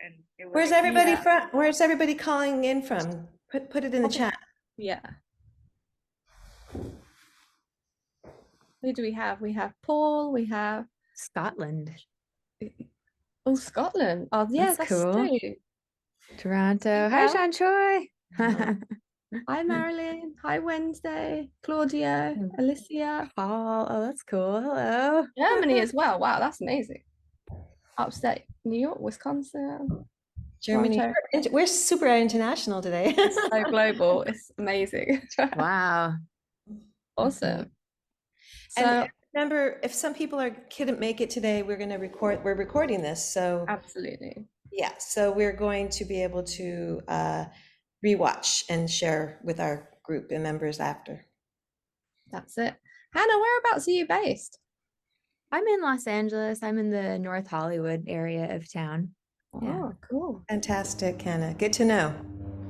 and it was Where's like, everybody Yeah. from? Where's everybody calling in from? Put it in the Probably, chat. yeah. Who do we have? We have Paul, we have Scotland. oh Scotland. Oh yeah, That's that's cool. true. Toronto. Hi, Well, Sean Choi. hi Marilyn. Hi Wednesday. Claudia. Alicia. Paul. Oh, that's cool. Hello. Germany as well. Wow, that's amazing. Upstate New York, Wisconsin, Germany. Toronto. We're super international today. It's so global. It's amazing. Wow. Awesome. And So remember, if some people couldn't make it today, we're recording this. So absolutely. yeah, so we're going to be able to rewatch and share with our group and members after. That's it. Hannah, whereabouts are you based? I'm in Los Angeles. I'm in the North Hollywood area of town. Yeah. Oh, cool. Fantastic, Hannah. Good to know.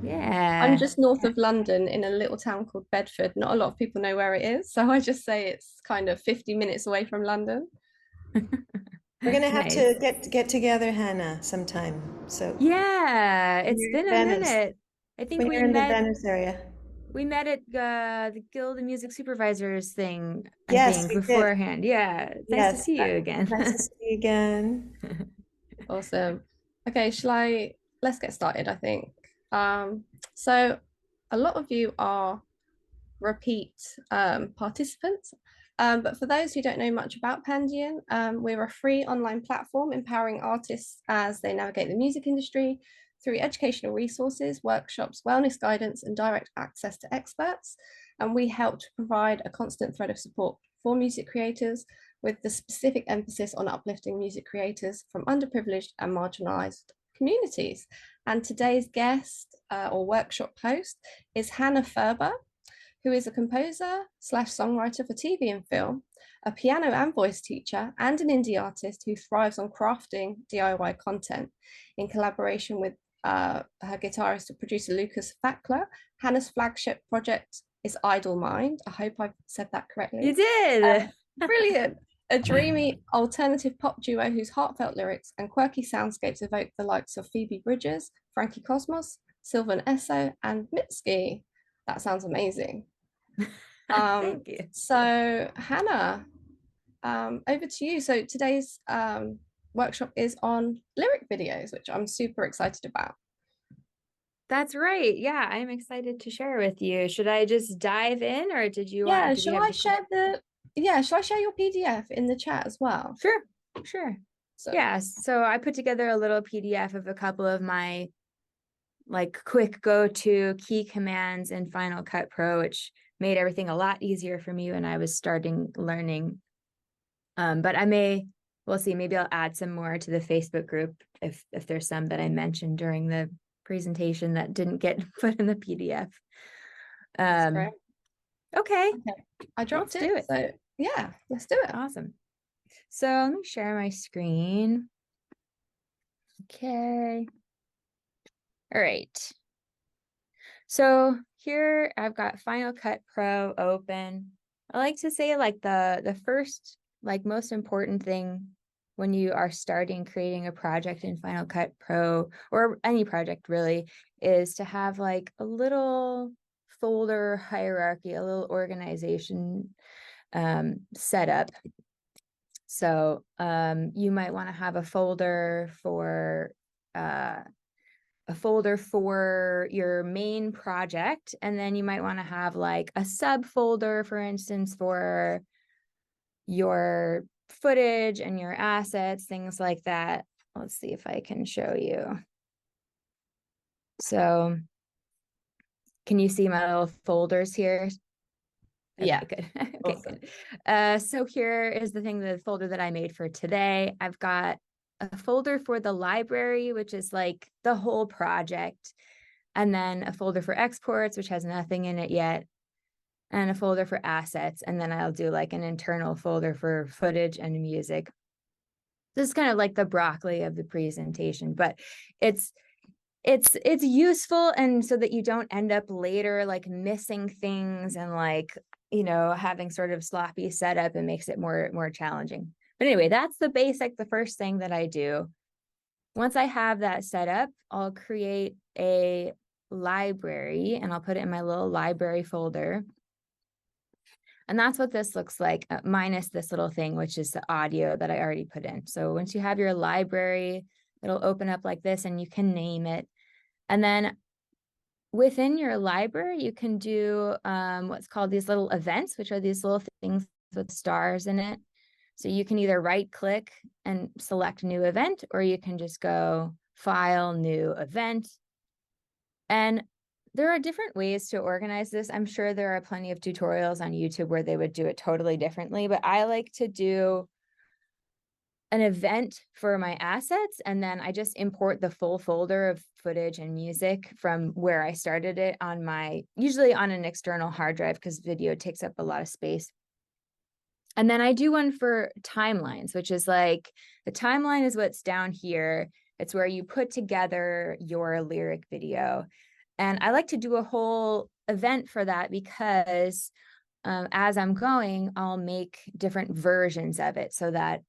I'm Yeah. just north of London in a little town called Bedford. Not a lot of people know where it is, so I just say it's kind of 50 minutes away from London. We're gonna have Nice. to get together, Hannah, sometime. So Yeah, when it's you're in been a Venice, minute. I think when you're in the Venice area. we met at the Guild of Music Supervisors thing, I Yes, think, we did. beforehand. Yeah, it's nice to Yes, see you again. nice to see you again. Awesome. Okay, let's get started, I think. So a lot of you are repeat participants. But for those who don't know much about Pandion, we're a free online platform empowering artists as they navigate the music industry through educational resources, workshops, wellness guidance, and direct access to experts. And we help to provide a constant thread of support for music creators with the specific emphasis on uplifting music creators from underprivileged and marginalized communities. And today's guest or workshop host is Hannah Ferber, who is a composer slash songwriter for TV and film, a piano and voice teacher, and an indie artist who thrives on crafting DIY content. In collaboration with her guitarist and producer Lucas Fackler, Hannah's flagship project is Idle Mind. I hope I've said that correctly. You did. Brilliant. A dreamy alternative pop duo whose heartfelt lyrics and quirky soundscapes evoke the likes of Phoebe Bridgers, Frankie Cosmos, Sylvan Esso, and Mitski. That sounds amazing. Thank you. So Hannah, over to you. So today's workshop is on lyric videos, which I'm super excited about. That's right. Yeah, I'm excited to share with you. Should I just dive in, or did you Yeah, want? shall I share your PDF in the chat as well? Sure. So Yeah, so I put together a little PDF of a couple of my quick go-to key commands in Final Cut Pro, which made everything a lot easier for me when I was starting learning. But we'll see, maybe I'll add some more to the Facebook group if there's some that I mentioned during the presentation that didn't get put in the PDF. that's great. Okay. I dropped Let's do it. So yeah, let's do it. Awesome. So let me share my screen. Okay. All right. So here I've got Final Cut Pro open. I like to say the first most important thing when you are starting creating a project in Final Cut Pro or any project really is to have a little folder hierarchy, a little organization set up. So you might want to have a folder for your main project, and then you might want to have a subfolder, for instance, for your footage and your assets, things like that. Let's see if I can show you. So can you see my little folders here? Okay, Yeah. good. Okay, Awesome. good. So here is the folder that I made for today. I've got a folder for the library, which is the whole project, and then a folder for exports, which has nothing in it yet, and a folder for assets, and then I'll do an internal folder for footage and music. This is kind of the broccoli of the presentation, but it's useful, and so that you don't end up later missing things and having sort of sloppy setup, and makes it more challenging. But anyway, that's the first thing that I do. Once I have that set up, I'll create a library and I'll put it in my little library folder. And that's what this looks like, minus this little thing, which is the audio that I already put in. So once you have your library, it'll open up like this and you can name it. And then within your library, you can do what's called these little events, which are these little things with stars in it. So you can either right click and select new event, or you can just go file, new event. And there are different ways to organize this. I'm sure there are plenty of tutorials on YouTube where they would do it totally differently, but I like to do an event for my assets, and then I just import the full folder of footage and music from where I started it on usually on an external hard drive, because video takes up a lot of space. And then I do one for timelines, which is like, the timeline is what's down here. It's where you put together your lyric video. And I like to do a whole event for that because as I'm going, I'll make different versions of it so that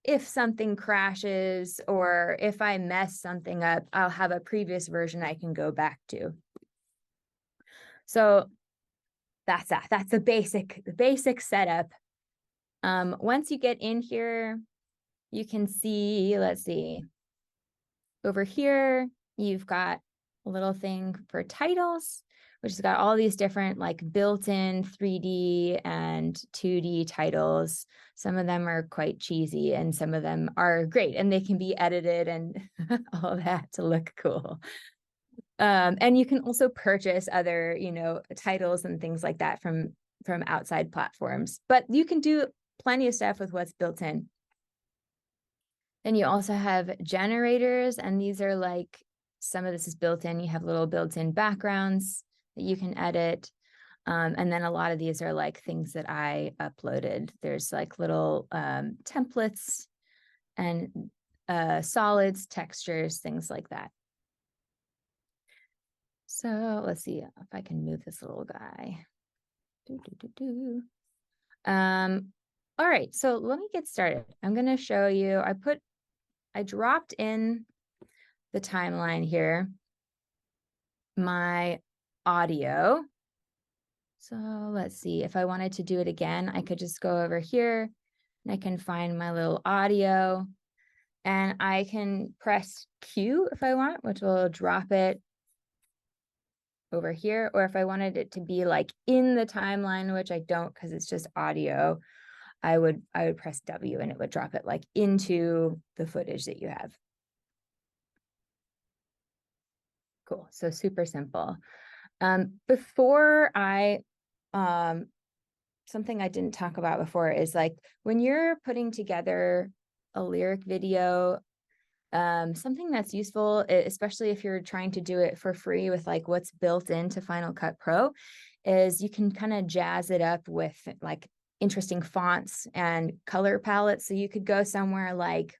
if something crashes or if I mess something up, I'll have a previous version I can go back to. So that's that. That's the basic setup. Once you get in here, you can see, let's see, over here, you've got a little thing for titles, which has got all these different like built-in 3D and 2D titles. Some of them are quite cheesy and some of them are great, and they can be edited and all that to look cool. And you can also purchase other, titles and things like that from outside platforms, but you can do plenty of stuff with what's built in. Then you also have generators, and these are like, some of this is built in. You have little built-in backgrounds that you can edit. And then a lot of these are like things that I uploaded. There's like little templates and solids, textures, things like that. So let's see if I can move this little guy. All right, so let me get started. I'm going to show you, I dropped in the timeline here, my audio. So let's see, if I wanted to do it again, I could just go over here and I can find my little audio, and I can press Q if I want, which will drop it over here. Or if I wanted it to be like in the timeline, which I don't because it's just audio, I would press W and it would drop it like into the footage that you have. Cool. So super simple. Before I, something I didn't talk about before is like, when you're putting together a lyric video, something that's useful, especially if you're trying to do it for free with like what's built into Final Cut Pro, is you can kind of jazz it up with like interesting fonts and color palettes. So you could go somewhere like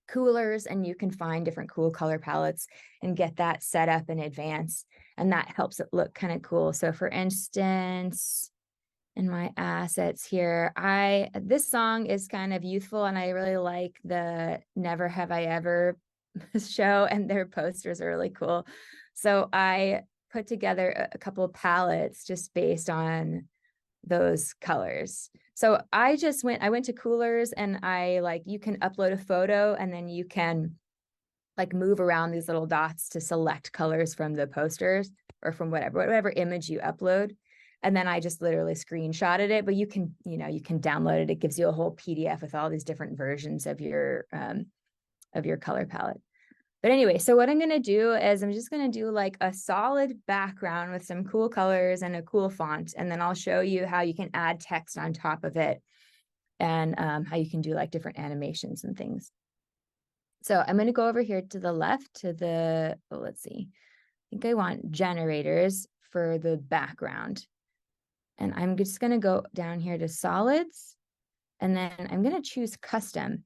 Coolers and you can find different cool color palettes and get that set up in advance, and that helps it look kind of cool. So for instance, in my assets here, this song is kind of youthful, and I really like the Never Have I Ever show, and their posters are really cool. So I put together a couple of palettes just based on those colors. So I went to Coolers, and you can upload a photo and then you can like move around these little dots to select colors from the posters or from whatever image you upload. And then I just literally screenshotted it, but you can download it. It gives you a whole PDF with all these different versions of your color palette. But anyway, so what I'm going to do is I'm just going to do like a solid background with some cool colors and a cool font. And then I'll show you how you can add text on top of it, and how you can do like different animations and things. So I'm going to go over here to the left to the, let's see, I think I want generators for the background. And I'm just going to go down here to solids, and then I'm going to choose custom.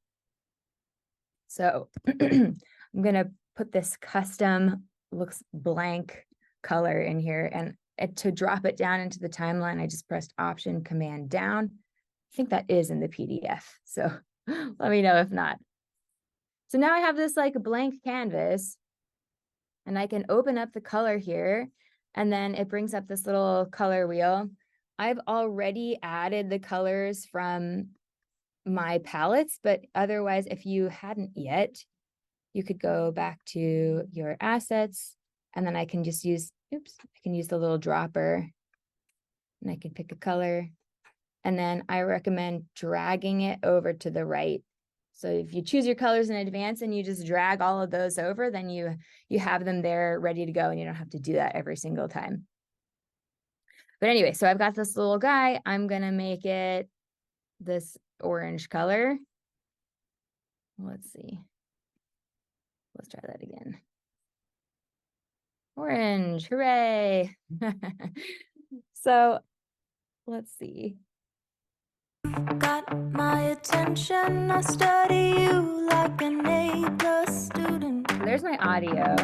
So I'm going to put this custom, looks blank color in here, and to drop it down into the timeline, I just pressed Option Command down. I think that is in the PDF, so let me know if not. So now I have this like blank canvas, and I can open up the color here, and then it brings up this little color wheel. I've already added the colors from my palettes, but otherwise, if you hadn't yet, you could go back to your assets, and then I can just use, I can use the little dropper, and I can pick a color. And then I recommend dragging it over to the right. So if you choose your colors in advance and you just drag all of those over, then you have them there ready to go, and you don't have to do that every single time. But anyway, so I've got this little guy. I'm gonna make it this orange color. Let's see. Let's try that again. Orange, hooray. So let's see. Got my attention, I study you like an A+ student. There's my audio.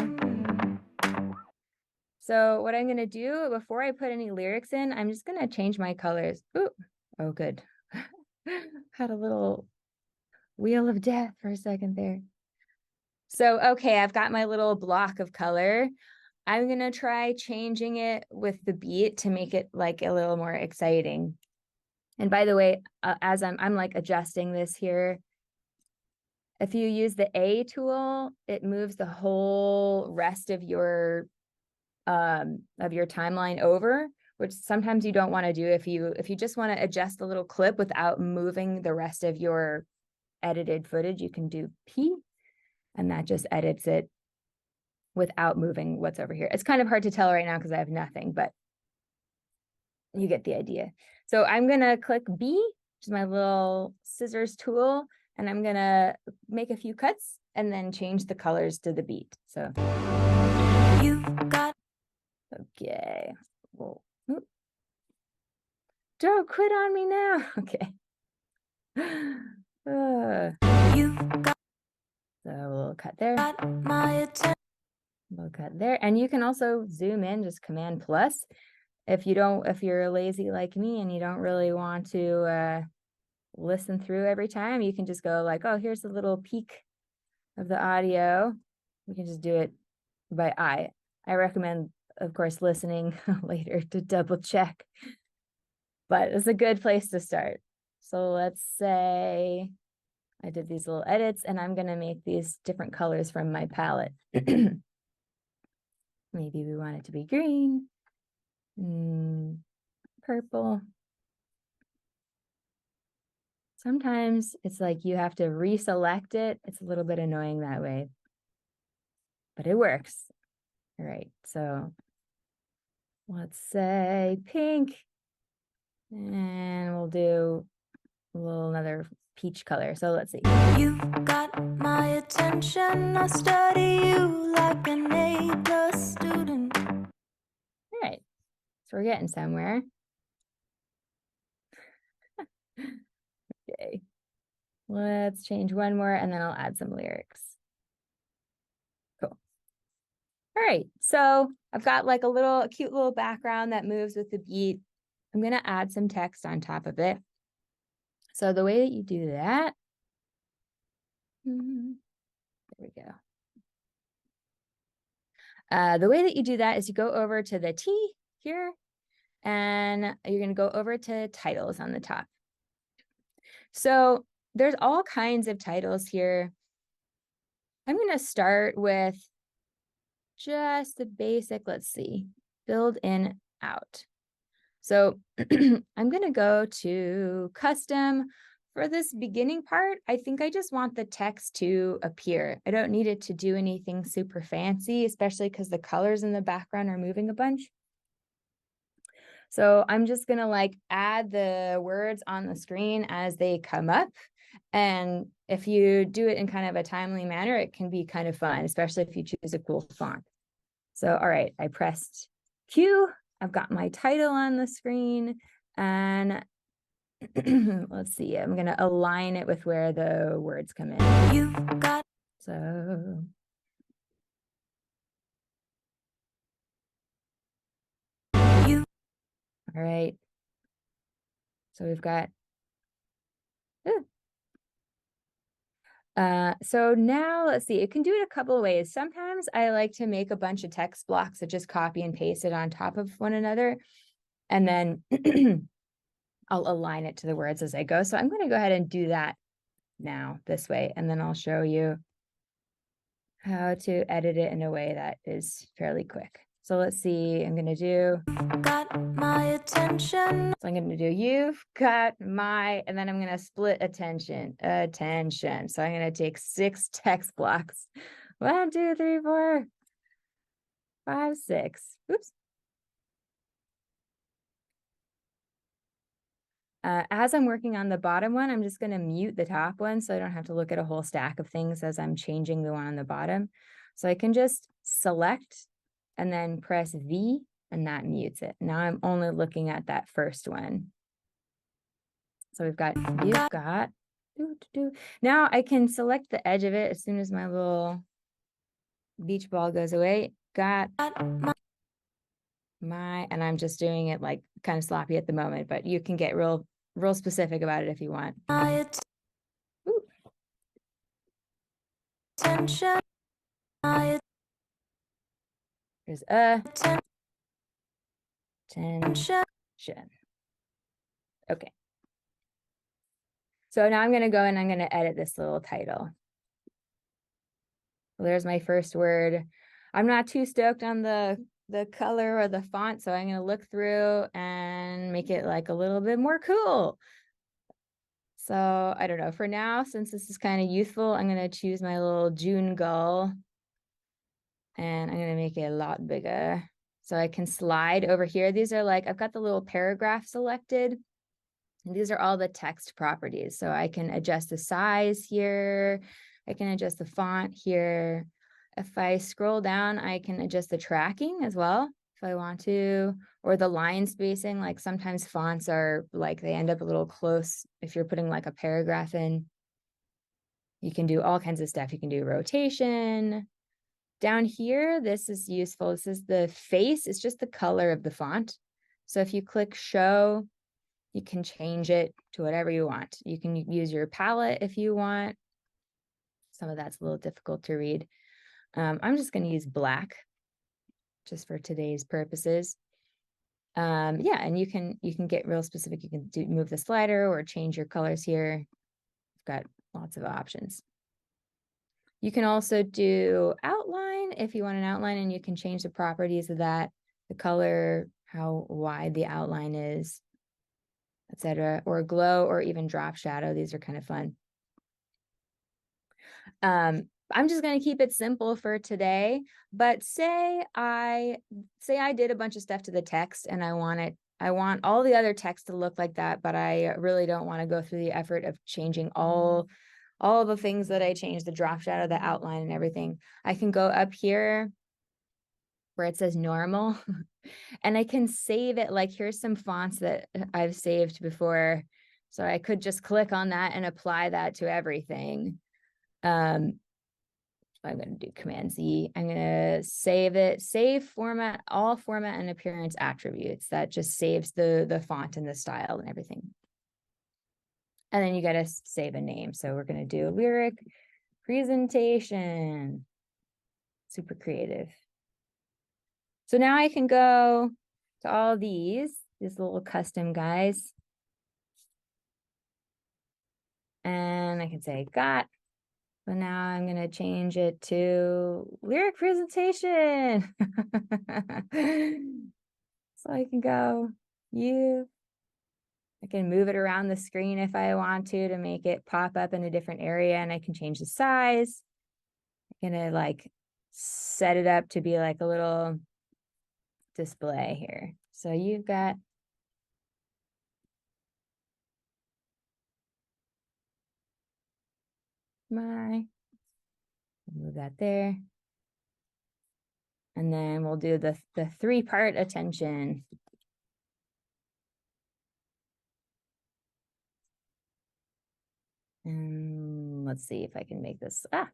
So what I'm gonna do before I put any lyrics in, I'm just gonna change my colors. Ooh, oh good. Had a little wheel of death for a second there. So, okay, I've got my little block of color. I'm gonna try changing it with the beat to make it like a little more exciting. And by the way, as I'm like adjusting this here, if you use the A tool, it moves the whole rest of your timeline over, which sometimes you don't want to do. If you just want to adjust the little clip without moving the rest of your edited footage, you can do P, and that just edits it without moving what's over here. It's kind of hard to tell right now because I have nothing, but you get the idea. So I'm gonna click B, which is my little scissors tool, and I'm gonna make a few cuts and then change the colors to the beat. So you've got, okay. Whoa. Don't quit on me now. Okay. You've got, so a little cut there. Got my attention. Little cut there. And you can also zoom in, just Command plus. If you're lazy like me and you don't really want to listen through every time, you can just go like, oh, here's a little peek of the audio. We can just do it by eye. I recommend, of course, listening later to double check, but it's a good place to start. So let's say I did these little edits, and I'm going to make these different colors from my palette. Maybe we want it to be green, purple. Sometimes it's like you have to reselect it. It's a little bit annoying that way, but it works. All right, so let's say pink, and we'll do a little another peach color. So let's see. You've got my attention, I study you like an A+ student. All right, so we're getting somewhere. Okay, let's change one more, and then I'll add some lyrics. Cool. All right, so I've got like a cute little background that moves with the beat. I'm gonna add some text on top of it. So the way that you do that, there we go. The way that you do that is you go over to the T here, and you're gonna go over to titles on the top. So there's all kinds of titles here. I'm gonna start with just the basic, let's see, build in out. So I'm gonna go to custom. For this beginning part, I think I just want the text to appear. I don't need it to do anything super fancy, especially because the colors in the background are moving a bunch. So I'm just gonna like add the words on the screen as they come up. And if you do it in kind of a timely manner, it can be kind of fun, especially if you choose a cool font. So, all right, I pressed Q. I've got my title on the screen, and let's see, I'm going to align it with where the words come in. You've got, so you, all right. So we've got, So now let's see, it can do it a couple of ways. Sometimes I like to make a bunch of text blocks that just copy and paste it on top of one another. And then I'll align it to the words as I go. So I'm going to go ahead and do that now this way. And then I'll show you how to edit it in a way that is fairly quick. So let's see, I'm going to do, got my attention. So I'm going to do, you've got my, and then I'm going to split attention. So I'm going to take 6 text blocks. 1, 2, 3, 4, 5, 6. Oops. As I'm working on the bottom one, I'm just going to mute the top one so I don't have to look at a whole stack of things as I'm changing the one on the bottom. So I can just select and then press V, and that mutes it. Now I'm only looking at that first one. So we've got, you've got, now I can select the edge of it as soon as my little beach ball goes away. Got my, and I'm just doing it like kind of sloppy at the moment, but you can get real specific about it if you want. Ooh. Attention. There's attention. Okay. So now I'm going to go and I'm going to edit this little title. Well, there's my first word. I'm not too stoked on the color or the font, so I'm going to look through and make it like a little bit more cool. So I don't know, for now, since this is kind of youthful, I'm going to choose my little June gull and I'm going to make it a lot bigger. So I can slide over here. These are like, I've got the little paragraph selected. And these are all the text properties. So I can adjust the size here. I can adjust the font here. If I scroll down, I can adjust the tracking as well if I want to, or the line spacing. Like sometimes fonts are like, they end up a little close if you're putting like a paragraph in. You can do all kinds of stuff. You can do rotation. Down here, this is useful. This is the face. It's just the color of the font. So if you click show, you can change it to whatever you want. You can use your palette if you want. Some of that's a little difficult to read. I'm just going to use black just for today's purposes. Yeah, and you can get real specific. You can move the slider or change your colors here. You've got lots of options. You can also do outline if you want an outline, and you can change the properties of that, the color, how wide the outline is, etc., or glow or even drop shadow. These are kind of fun. I'm just going to keep it simple for today, but say I did a bunch of stuff to the text and I want all the other text to look like that, but I really don't want to go through the effort of changing all the things that I changed, the drop shadow, the outline and everything. I can go up here where it says normal and I can save it. Like here's some fonts that I've saved before. So I could just click on that and apply that to everything. I'm going to do Command Z. I'm going to save it, save format, all format and appearance attributes. That just saves the font and the style and everything. And then you got to save a name. So we're going to do lyric presentation. Super creative. So now I can go to all these little custom guys. And I can say got. So now I'm going to change it to lyric presentation. So I can go, I can move it around the screen if I want to make it pop up in a different area, and I can change the size. I'm going to like set it up to be like a little display here. So you've got move that there. And then we'll do the 3-part attention. And let's see if I can make this. And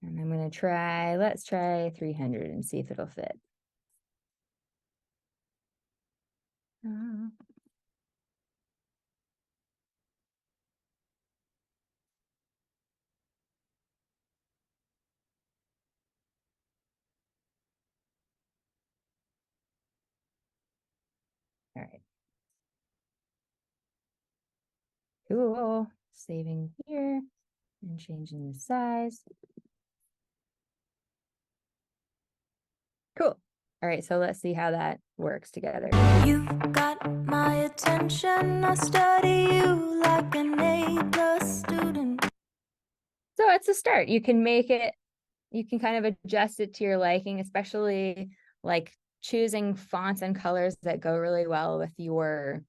I'm going to let's try 300 and see if it'll fit. All right. Cool. Saving here and changing the size. Cool. All right, so let's see how that works together. You've got my attention. I study you like an A+ student. So it's a start. You can make it, you can kind of adjust it to your liking, especially like choosing fonts and colors that go really well with your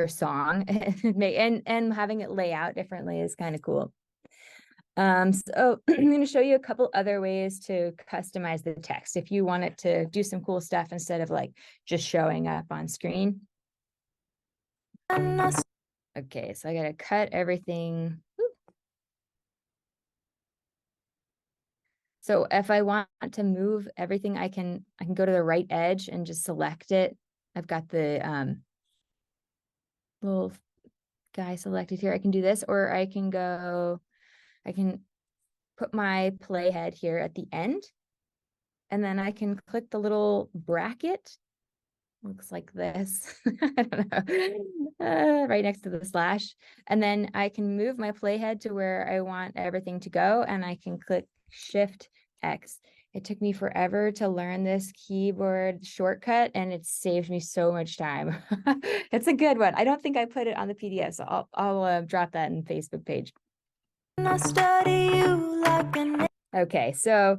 song and having it lay out differently is kind of cool. So I'm going to show you a couple other ways to customize the text if you want it to do some cool stuff instead of like just showing up on screen. Okay, so I got to cut everything. So if I want to move everything, I can go to the right edge and just select it. I've got the little guy selected here. I can do this, or I can put my playhead here at the end, and then I can click the little bracket. Looks like this. I don't know. Right next to the slash. And then I can move my playhead to where I want everything to go, and I can click Shift X. It took me forever to learn this keyboard shortcut, and it saved me so much time. It's a good one. I don't think I put it on the PDF, so I'll drop that in the Facebook page. I study you like an Okay, so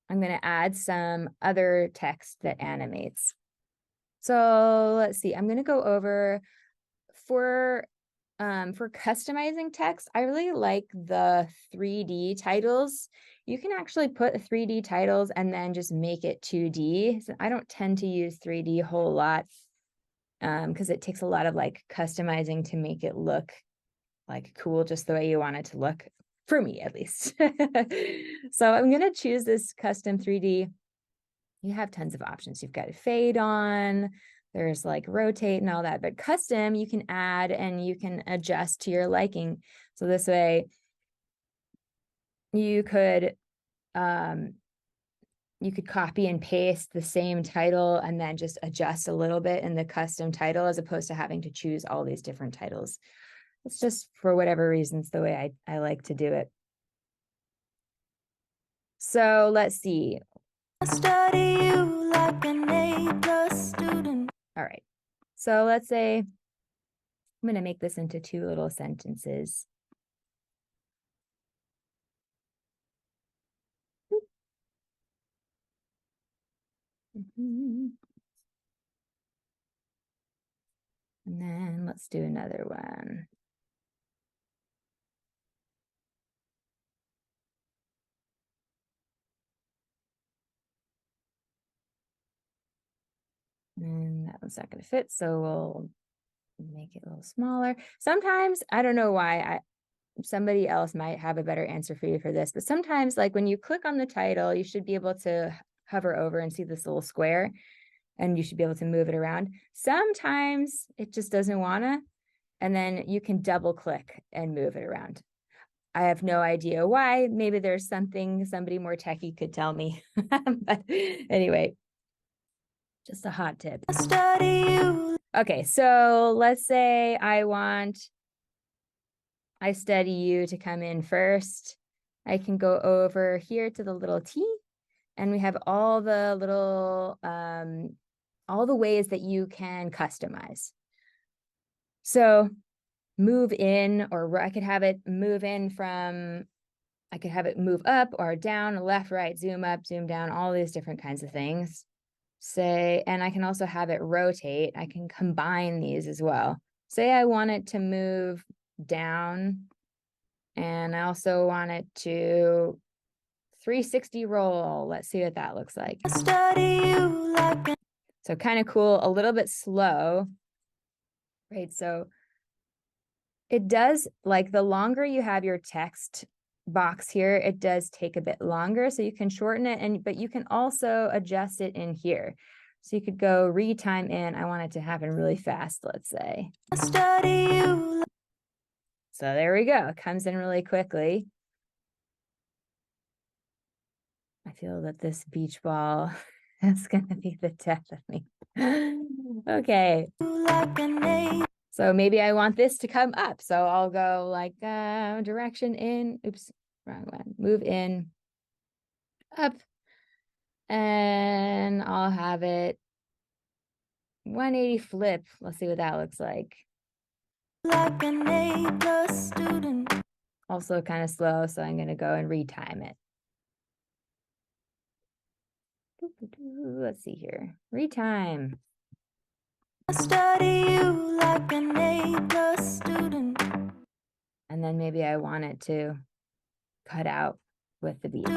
I'm going to add some other text that animates. So let's see. I'm going to go over for customizing text. I really like the 3D titles. You can actually put 3D titles and then just make it 2D. So I don't tend to use 3D a whole lot because it takes a lot of like customizing to make it look like cool just the way you want it to look, for me at least. So I'm going to choose this custom 3D. You have tons of options. You've got a fade on, there's like rotate and all that, but custom you can add and you can adjust to your liking. So this way you could copy and paste the same title and then just adjust a little bit in the custom title as opposed to having to choose all these different titles. It's just for whatever reasons the way I like to do it. So let's see. I study you like an A+ student. All right. So let's say I'm going to make this into 2 little sentences. And then let's do another one. And that one's not going to fit, so we'll make it a little smaller. Sometimes, I don't know why, somebody else might have a better answer for you for this, but sometimes like when you click on the title, you should be able to hover over and see this little square, and you should be able to move it around. Sometimes it just doesn't want to, and then you can double click and move it around. I have no idea why. Maybe there's something somebody more techie could tell me. But anyway, just a hot tip. I study you. Okay, so let's say I study you to come in first. I can go over here to the little T, and we have all the little, all the ways that you can customize. So move in, or I could have it move in from, I could have it move up or down, left, right, zoom up, zoom down, all these different kinds of things. Say, and I can also have it rotate. I can combine these as well. Say I want it to move down, and I also want it to 360 roll. Let's see what that looks like. I study you like an So kind of cool, a little bit slow, right? So it does, like the longer you have your text box here, it does take a bit longer, so you can shorten it, but you can also adjust it in here. So you could go retime in. I want it to happen really fast, let's say. I study you. So there we go. It comes in really quickly. I feel that this beach ball That's gonna be the death of me. Okay. like an A. So maybe I want this to come up. So I'll go like direction in, oops, wrong one. Move in, up, and I'll have it 180 flip. Let's see what that looks like. Like an A+ student. Also kind of slow, so I'm gonna go and retime it. Let's see here. Retime. I study you like an A+ student. And then maybe I want it to cut out with the beat.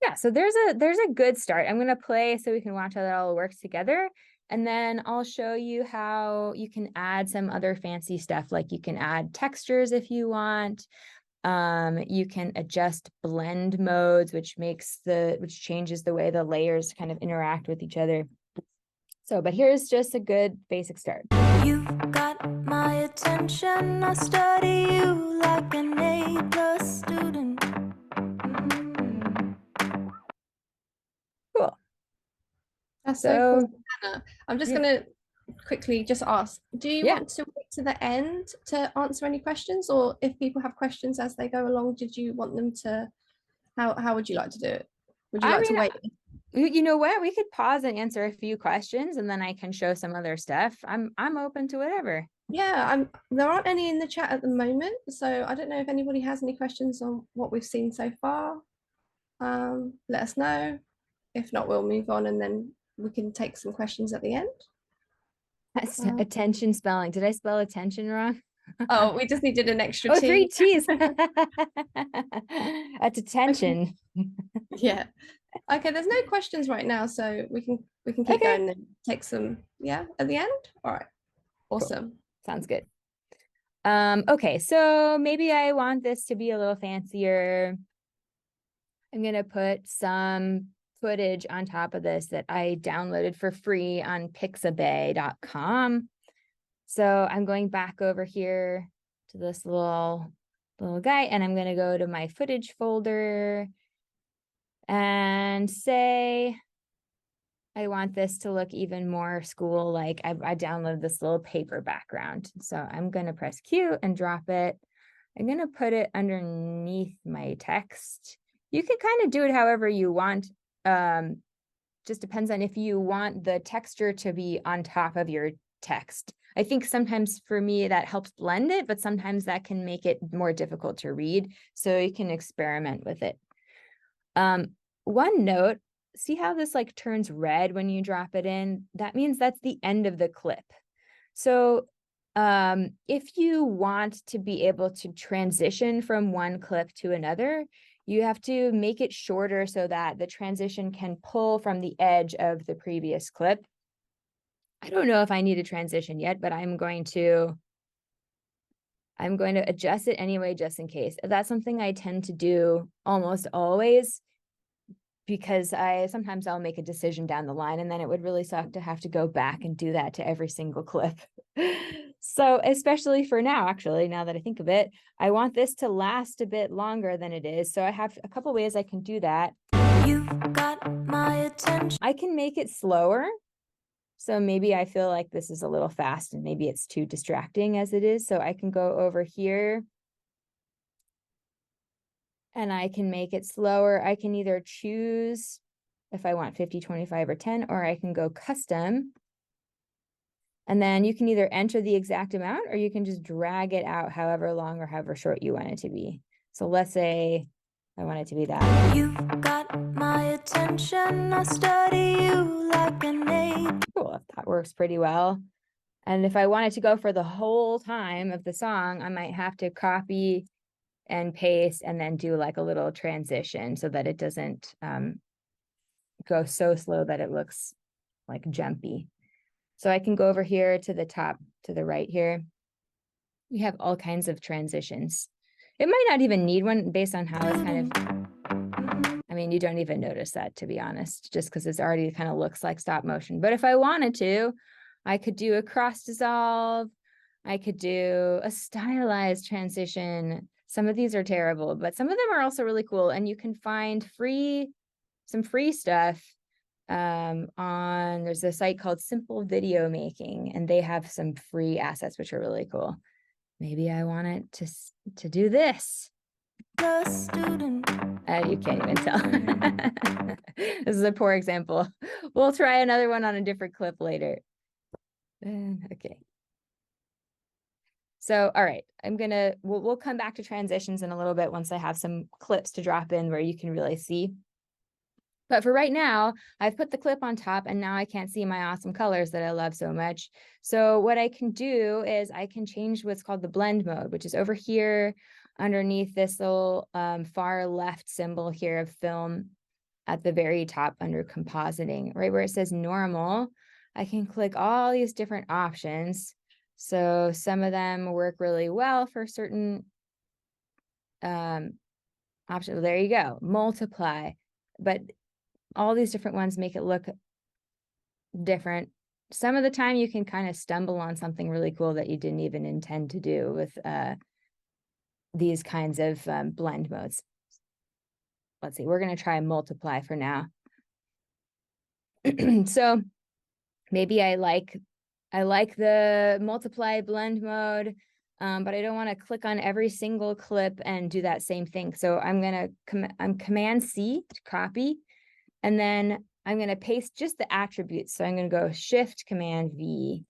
Yeah, so there's a good start. I'm gonna play so we can watch how that all works together. And then I'll show you how you can add some other fancy stuff, like you can add textures if you want. You can adjust blend modes, which changes the way the layers kind of interact with each other. So, but here's just a good basic start. You've got my attention. I study you like an A+ student. Cool. That's so cool. So, Hannah, I'm just yeah. gonna quickly just ask, do you Yeah. want to wait to the end to answer any questions, or if people have questions as they go along, did you want them to, how would you like to do it? Would you I like to mean, wait? You know what? We could pause and answer a few questions, and then I can show some other stuff. I'm open to whatever. Yeah, there aren't any in the chat at the moment, so I don't know if anybody has any questions on what we've seen so far. Let us know. If not, we'll move on and then we can take some questions at the end. Attention spelling. Did I spell attention wrong? Oh, we just needed an extra Oh, T. 3 T's. At attention. Yeah. Okay, there's no questions right now, so we can keep going and take some, yeah, at the end. All right. Awesome. Cool. Sounds good. Okay, so maybe I want this to be a little fancier. I'm gonna put some footage on top of this that I downloaded for free on pixabay.com. So I'm going back over here to this little guy, and I'm gonna go to my footage folder and say I want this to look even more school-like. I downloaded this little paper background. So I'm gonna press Q and drop it. I'm gonna put it underneath my text. You can kind of do it however you want. Just depends on if you want the texture to be on top of your text. I think sometimes for me that helps blend it, but sometimes that can make it more difficult to read. So you can experiment with it. One note, see how this like turns red when you drop it in? That means that's the end of the clip. So if you want to be able to transition from one clip to another, you have to make it shorter so that the transition can pull from the edge of the previous clip. I don't know if I need a transition yet, but I'm going to adjust it anyway, just in case. That's something I tend to do almost always, because sometimes I'll make a decision down the line and then it would really suck to have to go back and do that to every single clip. So especially for now, actually, now that I think of it, I want this to last a bit longer than it is. So I have a couple ways I can do that. You've got my attention. I can make it slower. So maybe I feel like this is a little fast and maybe it's too distracting as it is. So I can go over here and I can make it slower. I can either choose if I want 50, 25, or 10, or I can go custom. And then you can either enter the exact amount or you can just drag it out however long or however short you want it to be. So let's say I want it to be that. You've got my attention. I study you like an A. Cool, that works pretty well. And if I wanted to go for the whole time of the song, I might have to copy and paste and then do like a little transition so that it doesn't go so slow that it looks like jumpy. So I can go over here to the top, to the right here. We have all kinds of transitions. It might not even need one based on how it's kind of, I mean, you don't even notice that, to be honest, just because it's already kind of looks like stop motion. But if I wanted to, I could do a cross dissolve. I could do a stylized transition. Some of these are terrible, but some of them are also really cool. And you can find some free stuff there's a site called Simple Video Making, and they have some free assets, which are really cool. Maybe I want it to do this. Student. You can't even tell. This is a poor example. We'll try another one on a different clip later. Okay. So, all right, we'll come back to transitions in a little bit once I have some clips to drop in where you can really see. But for right now, I've put the clip on top and now I can't see my awesome colors that I love so much. So what I can do is I can change what's called the blend mode, which is over here underneath this little far left symbol here of film at the very top under compositing, right where it says normal. I can click all these different options. So some of them work really well for certain options. There you go, multiply. But all these different ones make it look different. Some of the time you can kind of stumble on something really cool that you didn't even intend to do with these kinds of blend modes. Let's see, we're going to try multiply for now. So maybe I like the multiply blend mode, but I don't want to click on every single clip and do that same thing. So I'm Command C to copy, and then I'm going to paste just the attributes. So I'm going to go Shift Command V,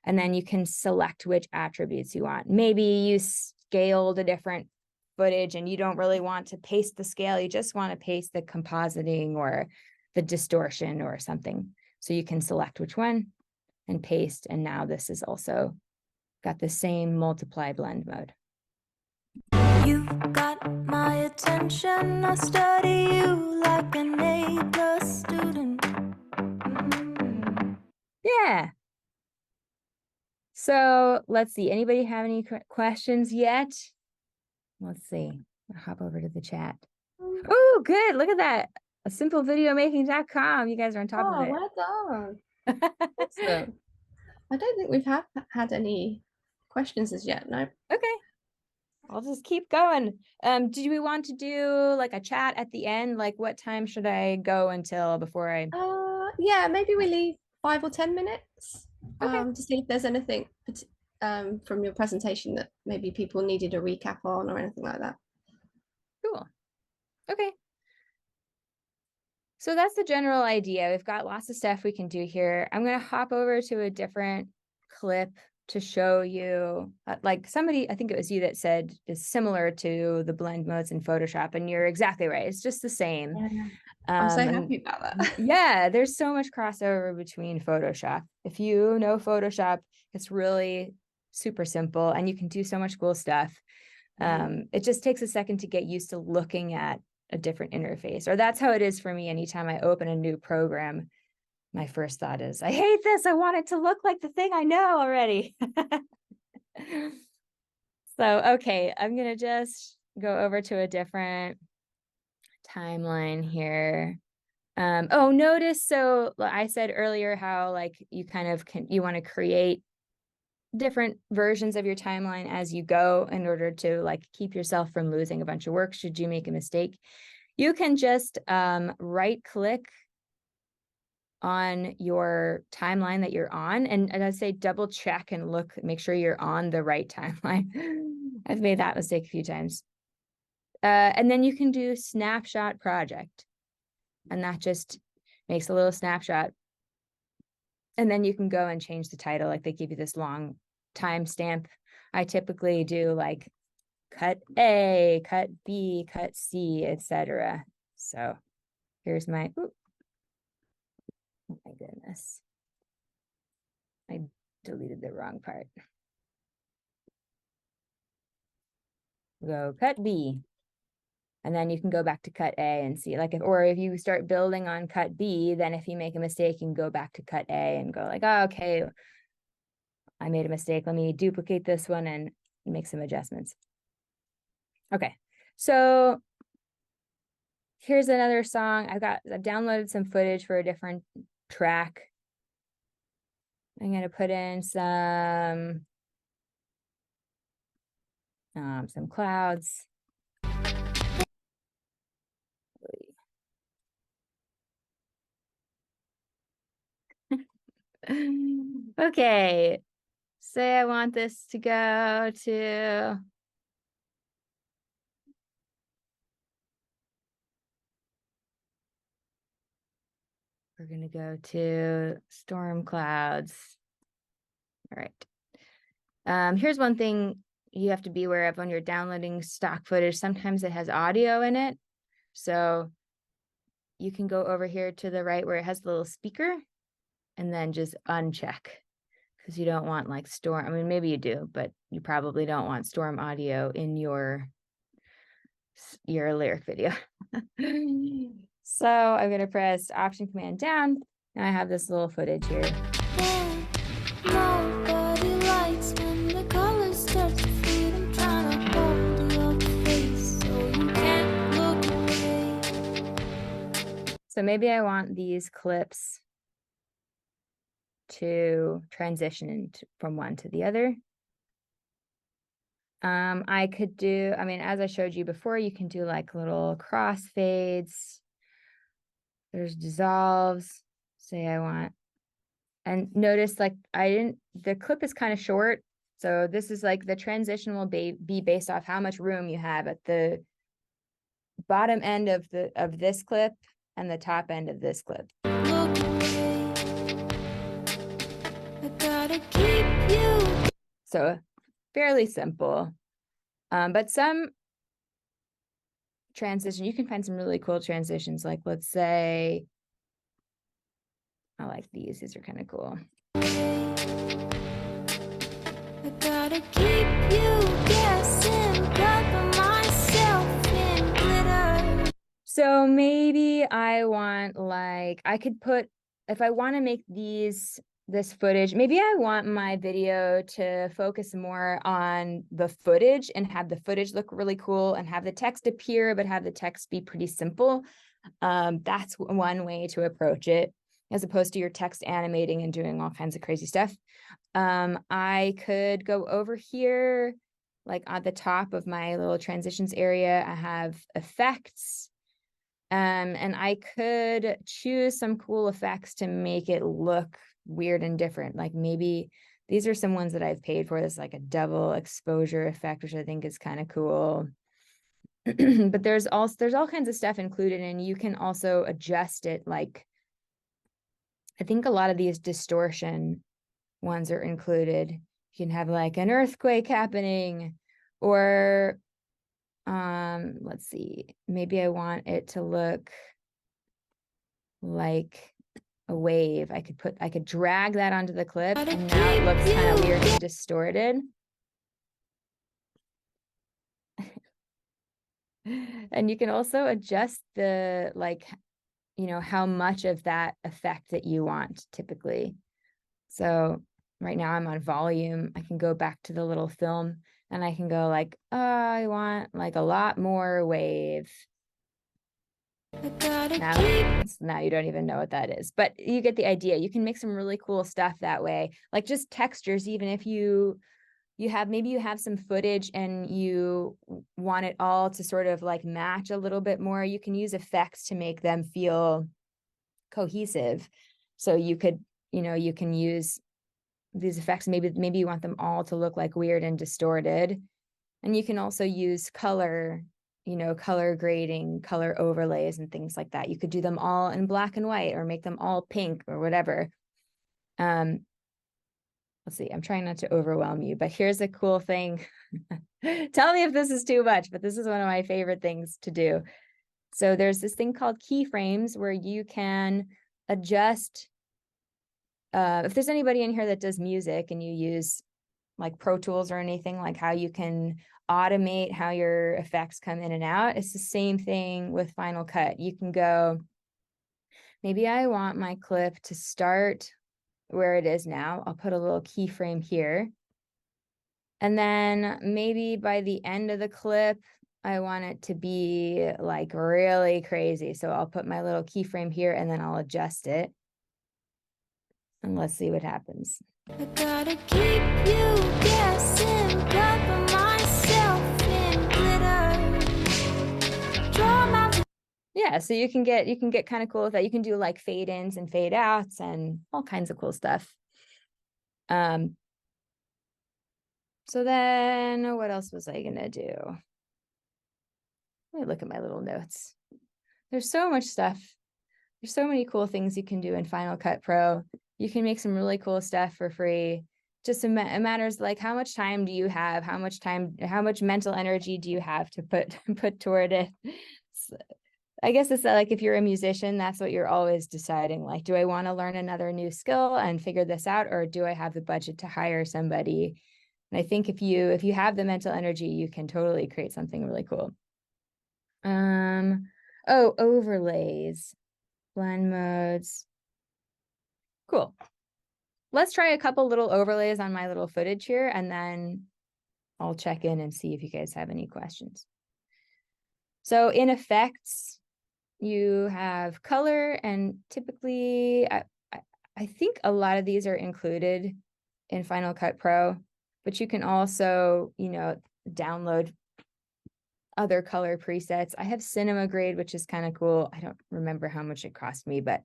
and then you can select which attributes you want. Maybe you scaled a different footage and you don't really want to paste the scale. You just want to paste the compositing or the distortion or something. So you can select which one and paste. And now this is also got the same multiply blend mode. You've got my attention. I study you like an A+ student. Yeah. So let's see. Anybody have any questions yet? Let's see. I'll hop over to the chat. Oh, good. Look at that. simplevideomaking.com. You guys are on top of it. Well done. Awesome. I don't think we've had any questions as yet. No. Okay. I'll just keep going. Do we want to do like a chat at the end? Like what time should I go until before I... Yeah, maybe we leave 5 or 10 minutes Okay. to see if there's anything from your presentation that maybe people needed a recap on or anything like that. Cool. Okay. So that's the general idea. We've got lots of stuff we can do here. I'm going to hop over to a different clip to show you, like somebody, I think it was you that said is similar to the blend modes in Photoshop, and you're exactly right. It's just the same. Yeah. I'm so happy about that. Yeah, there's so much crossover between Photoshop. If you know Photoshop, it's really super simple and you can do so much cool stuff. It just takes a second to get used to looking at a different interface, or that's how it is for me. Anytime I open a new program, my first thought is, I hate this. I want it to look like the thing I know already. So, okay, I'm going to just go over to a different timeline here. Oh, notice, so I said earlier how like you kind of you want to create different versions of your timeline as you go in order to like keep yourself from losing a bunch of work should you make a mistake. You can just right click on your timeline that you're on, and I'd say double check and look, make sure you're on the right timeline. I've made that mistake a few times. And then you can do snapshot project, and that just makes a little snapshot. And then you can go and change the title, like they give you this long timestamp. I typically do like cut A, cut B, cut C, etc. So here's my, oh my goodness, I deleted the wrong part. Go cut B. And then you can go back to cut A and see, like, if you start building on cut B, then if you make a mistake, you can go back to cut A and go like, oh, okay, I made a mistake. Let me duplicate this one and make some adjustments. Okay, so here's another song. I've downloaded some footage for a different track. I'm gonna put in some some clouds. Okay, say I want this to go to we're gonna go to storm clouds. All right. Here's one thing you have to be aware of when you're downloading stock footage. Sometimes it has audio in it. So you can go over here to the right where it has the little speaker and then just uncheck, because you don't want like storm. I mean, maybe you do, but you probably don't want storm audio in your lyric video. So I'm going to press Option Command down, and I have this little footage here. Nobody likes when the colors start to fade. I'm trying to hold your face so you can't look away. So maybe I want these clips to transition from one to the other. I could do, I mean, as I showed you before, you can do like little crossfades. There's dissolves. Say I want, and notice like the clip is kind of short. So this is like the transition will be based off how much room you have at the bottom end of this clip and the top end of this clip. Look away. I gotta keep you. So fairly simple. But some transition, you can find some really cool transitions. Like let's say, I like these. These are kind of cool. I gotta keep you guessing, cover myself in glitter. So maybe I want like, I could put, if I want to make this footage, maybe I want my video to focus more on the footage and have the footage look really cool and have the text appear, but have the text be pretty simple. That's one way to approach it, as opposed to your text animating and doing all kinds of crazy stuff. I could go over here, like at the top of my little transitions area, I have effects. And I could choose some cool effects to make it look weird and different. Like maybe these are some ones that I've paid for. This is like a double exposure effect, which I think is kind of cool. But there's all kinds of stuff included, and you can also adjust it. Like I think a lot of these distortion ones are included. You can have like an earthquake happening, or let's see, maybe I want it to look like a wave. I could drag that onto the clip, and now it looks kind of weird and distorted. And you can also adjust the, like, you know, how much of that effect that you want typically. So right now I'm on volume. I can go back to the little film and I can go like, oh, I want like a lot more wave. Now you don't even know what that is, but you get the idea. You can make some really cool stuff that way, like just textures. Even if you have some footage and you want it all to sort of like match a little bit more, you can use effects to make them feel cohesive. So you could, you can use these effects. Maybe you want them all to look like weird and distorted. And you can also use color, color grading, color overlays and things like that. You could do them all in black and white or make them all pink or whatever. Let's see, I'm trying not to overwhelm you, but here's a cool thing. Tell me if this is too much, but this is one of my favorite things to do. So there's this thing called keyframes where you can adjust. If there's anybody in here that does music and you use like Pro Tools or anything, like how you can automate how your effects come in and out, it's the same thing with Final Cut. You can go, maybe I want my clip to start where it is now. I'll put a little keyframe here. And then maybe by the end of the clip, I want it to be like really crazy. So I'll put my little keyframe here and then I'll adjust it. And let's see what happens. I gotta keep you guessing, cover myself Yeah, so you can get kind of cool with that. You can do like fade ins and fade outs and all kinds of cool stuff. So then what else was I gonna do? Let me look at my little notes. There's so much stuff. There's so many cool things you can do in Final Cut Pro. You can make some really cool stuff for free. Just it matters like how much time do you have? How much mental energy do you have to put toward it? So, I guess it's like if you're a musician, that's what you're always deciding. Like, do I want to learn another new skill and figure this out, or do I have the budget to hire somebody? And I think if you have the mental energy, you can totally create something really cool. Oh, overlays, blend modes. Cool. Let's try a couple little overlays on my little footage here, and then I'll check in and see if you guys have any questions. So in effects, you have color, and typically, I think a lot of these are included in Final Cut Pro, but you can also, download other color presets. I have cinema grade, which is kind of cool. I don't remember how much it cost me, but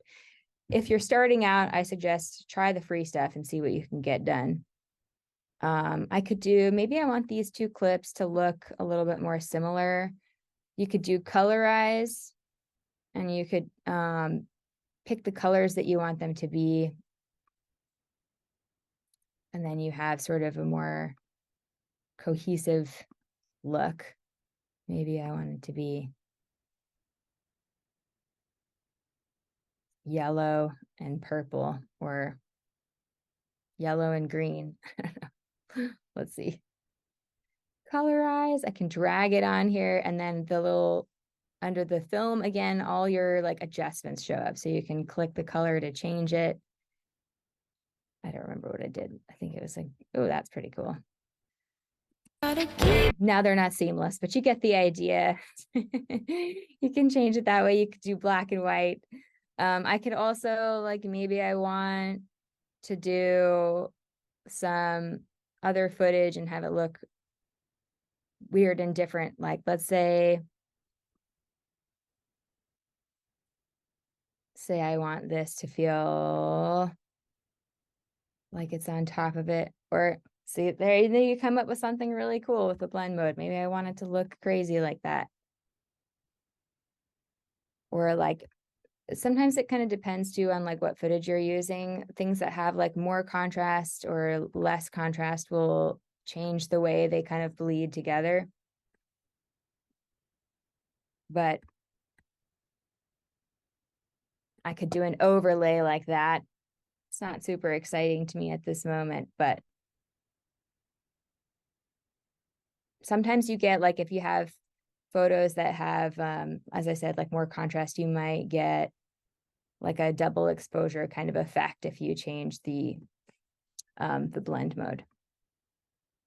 if you're starting out, I suggest try the free stuff and see what you can get done. I could do, maybe I want these two clips to look a little bit more similar. You could do colorize, and you could pick the colors that you want them to be. And then you have sort of a more cohesive look. Maybe I want it to be yellow and purple, or yellow and green. Let's see. Colorize. I can drag it on here, and then the little under the film again, all your like adjustments show up. So you can click the color to change it. I don't remember what I did. I think it was like, oh, that's pretty cool. Now they're not seamless, but you get the idea. You can change it that way. You could do black and white. I could also, like, maybe I want to do some other footage and have it look weird and different. Like, let's say I want this to feel like it's on top of it, or see, there you come up with something really cool with the blend mode. Maybe I want it to look crazy like that. Or like, sometimes it kind of depends too on like what footage you're using. Things that have like more contrast or less contrast will change the way they kind of bleed together. But I could do an overlay like that. It's not super exciting to me at this moment, but sometimes you get, like, if you have photos that have, as I said, like more contrast, you might get like a double exposure kind of effect if you change the blend mode.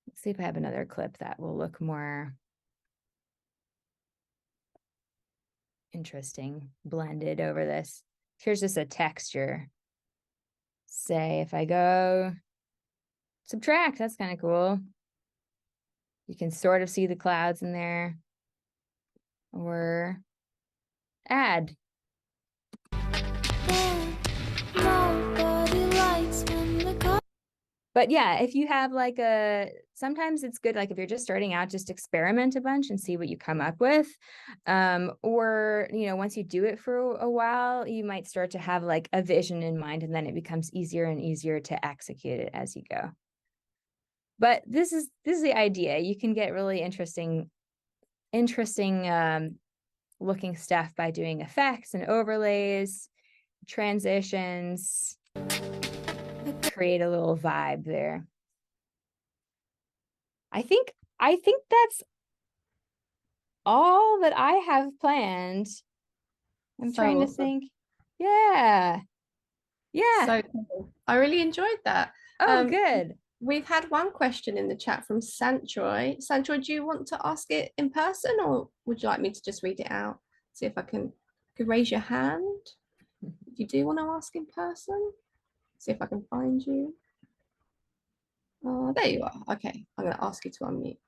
Let's see if I have another clip that will look more interesting blended over this. Here's just a texture. Say if I go subtract, that's kind of cool. You can sort of see the clouds in there. Or add. Nobody likes when the colors But yeah, if you have like sometimes it's good, like if you're just starting out, just experiment a bunch and see what you come up with. Or, once you do it for a while, you might start to have like a vision in mind, and then it becomes easier and easier to execute it as you go. But this is the idea. You can get really interesting looking stuff by doing effects and overlays, transitions, create a little vibe there. I think that's all that I have planned. I'm trying to think. Yeah. So cool. I really enjoyed that. Oh, good. We've had one question in the chat from Santroy. Santroy, do you want to ask it in person, or would you like me to just read it out? See if I could raise your hand if you do want to ask in person. See if I can find you. Oh, there you are. Okay, I'm going to ask you to unmute.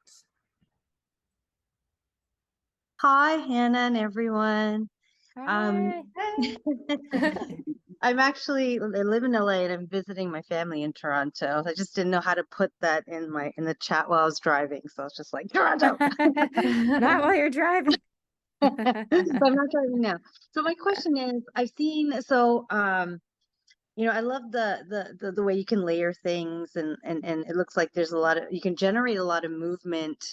Hi, Hannah and everyone. Hi. I'm actually, I live in LA and I'm visiting my family in Toronto. I just didn't know how to put that in the chat while I was driving. So I was just like, Toronto. Not while you're driving. But I'm not driving now. So my question is, I've seen, I love the way you can layer things and it looks like there's a lot of, you can generate a lot of movement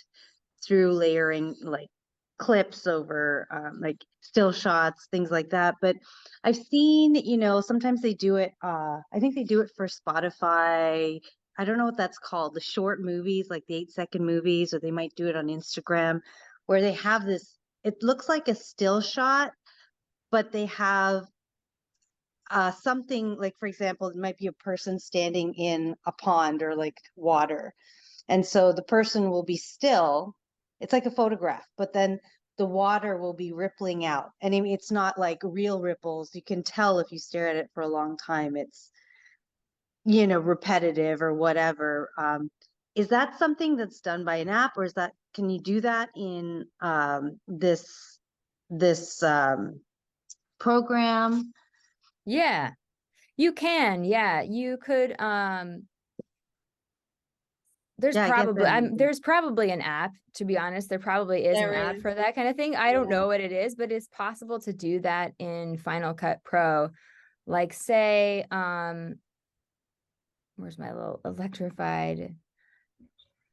through layering like clips over like still shots, things like that. But I've seen, sometimes they do it, I think they do it for Spotify. I don't know what that's called, the short movies, like the 8-second movies, or they might do it on Instagram where they have this, it looks like a still shot, but they have something like, for example, it might be a person standing in a pond or like water. And so the person will be still, it's like a photograph, but then the water will be rippling out. And I mean, it's not like real ripples. You can tell if you stare at it for a long time, it's, repetitive or whatever. Is that something that's done by an app, or can you do that in this program? Yeah, you can. Yeah, you could. There's Yeah, I get that. there's probably an app, to be honest. There probably is an There app is. for that kind of thing. I don't Yeah. know what it is, but it's possible to do that in Final Cut Pro. Like say, where's my little electrified?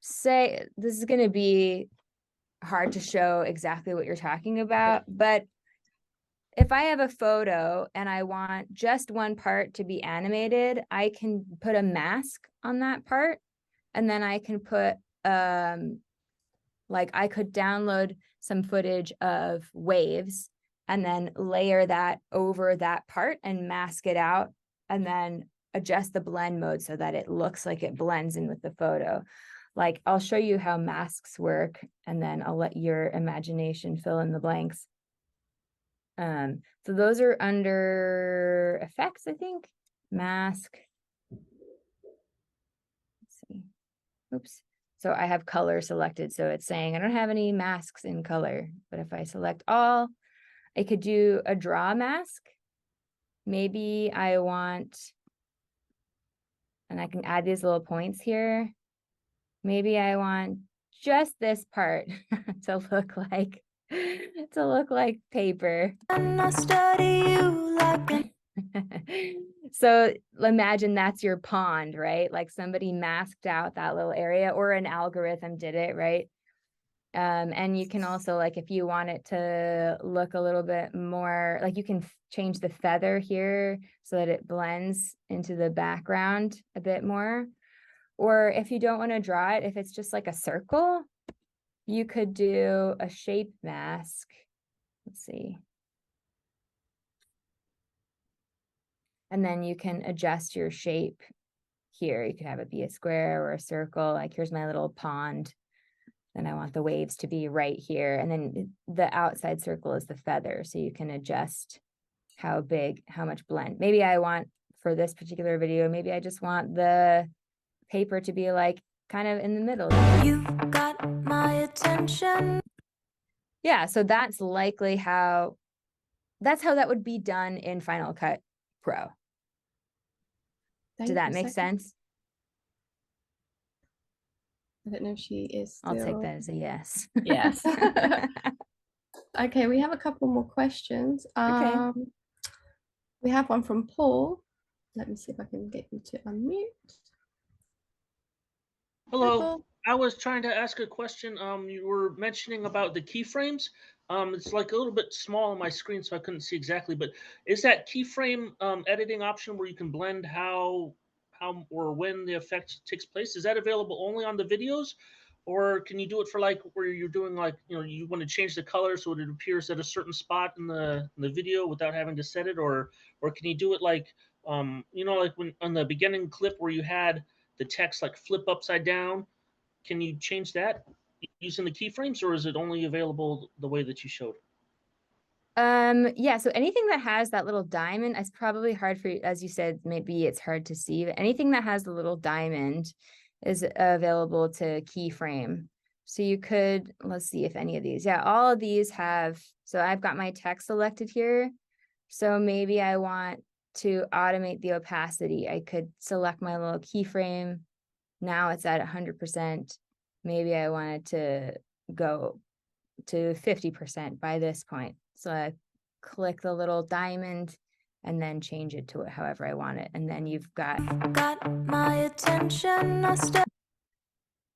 Say this is gonna be hard to show exactly what you're talking about, but if I have a photo and I want just one part to be animated, I can put a mask on that part. And then I can put, like I could download some footage of waves and then layer that over that part and mask it out and then adjust the blend mode so that it looks like it blends in with the photo. Like I'll show you how masks work and then I'll let your imagination fill in the blanks. So those are under effects, I think. Mask. Let's see. Oops. So I have color selected. So it's saying I don't have any masks in color, but if I select all, I could do a draw mask. Maybe I want, and I can add these little points here. Maybe I want just this part to look like paper. And I study you like an So imagine that's your pond, right? Like somebody masked out that little area or an algorithm did it, right? And you can also, like, if you want it to look a little bit more, like you can change the feather here so that it blends into the background a bit more. Or if you don't want to draw it, if it's just like a circle, you could do a shape mask. Let's see. And then you can adjust your shape here. You could have it be a square or a circle. Like here's my little pond. And I want the waves to be right here. And then the outside circle is the feather. So you can adjust how big, how much blend. Maybe I want, for this particular video, maybe I just want the paper to be like kind of in the middle. You've got my attention. Yeah, so that's likely how that would be done in Final Cut Pro. Did that make sense? I don't know if she is still... I'll take that as a yes. Yes. Okay, we have a couple more questions. Okay. We have one from Paul. Let me see if I can get you to unmute. Hello. Paul. I was trying to ask a question. You were mentioning about the keyframes. It's like a little bit small on my screen, so I couldn't see exactly. But is that keyframe editing option where you can blend how or when the effect takes place? Is that available only on the videos, or can you do it for like where you're doing like you want to change the color so it appears at a certain spot in the video without having to set it, or can you do it like like when on the beginning clip where you had the text like flip upside down? Can you change that using the keyframes, or is it only available the way that you showed? Yeah, so anything that has that little diamond is probably hard for you, as you said, maybe it's hard to see, but anything that has the little diamond is available to keyframe. So you could, let's see if any of these, yeah, all of these have, so I've got my text selected here. So maybe I want to automate the opacity. I could select my little keyframe. Now it's at 100%. Maybe I wanted to go to 50% by this point. So I click the little diamond and then change it to it however I want it. And then you've got my attention.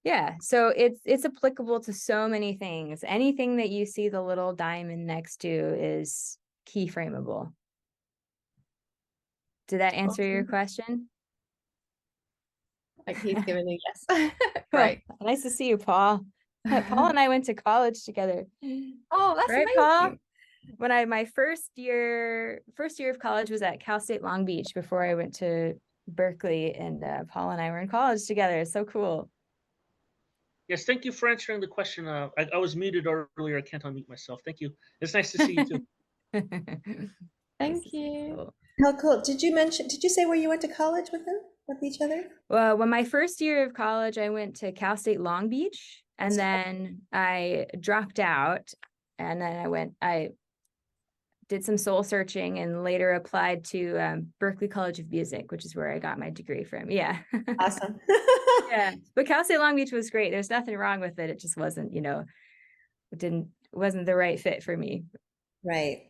yeah, so it's applicable to so many things. Anything that you see the little diamond next to is keyframeable. Did that answer your question? Like he's giving a yes. Cool. Right. Nice to see you, Paul. Paul and I went to college together. Oh, that's Right, amazing. Paul? When my first year of college was at Cal State Long Beach before I went to Berkeley, and Paul and I were in college together. It's so cool. Yes, thank you for answering the question. I was muted earlier. I can't unmute myself. Thank you. It's nice to see you too. Thank you. How cool. Did you say where you went to college with them, with each other? Well, when my first year of college, I went to Cal State Long Beach, and That's then I dropped out, and then I did some soul searching and later applied to Berkeley College of Music, which is where I got my degree from. Yeah. Awesome. Yeah. But Cal State Long Beach was great. There's nothing wrong with it. It just wasn't, wasn't the right fit for me. Right.